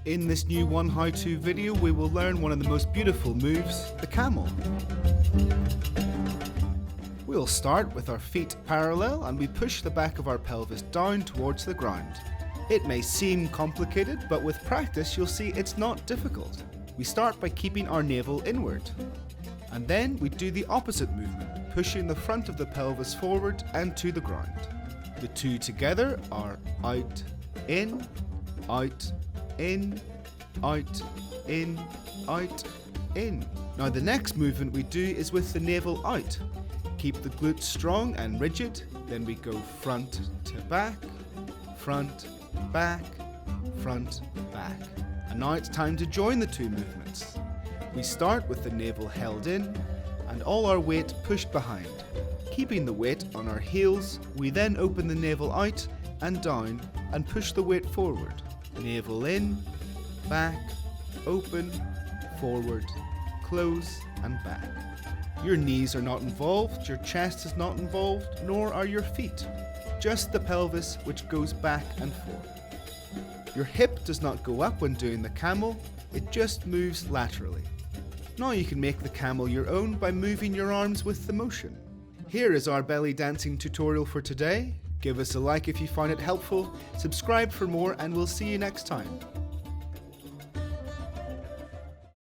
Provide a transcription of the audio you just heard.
In this new oneHOWTO video, we will learn one of the most beautiful moves, the camel. We'll start with our feet parallel and we push the back of our pelvis down towards the ground. It may seem complicated, but with practice you'll see it's not difficult. We start by keeping our navel inward. And then we do the opposite movement, pushing the front of the pelvis forward and to the ground. The two together are out, in, out, in, out, in, out, in. Now the next movement we do is with the navel out. Keep the glutes strong and rigid, then we go front to back, front, back, front, back. And now it's time to join the two movements. We start with the navel held in and all our weight pushed behind. Keeping the weight on our heels, we then open the navel out and down and push the weight forward. Navel in, back, open, forward, close and back. Your knees are not involved, your chest is not involved, nor are your feet. Just the pelvis which goes back and forth. Your hip does not go up when doing the camel, it just moves laterally. Now you can make the camel your own by moving your arms with the motion. Here is our belly dancing tutorial for today. Give us a like if you found it helpful, subscribe for more and we'll see you next time.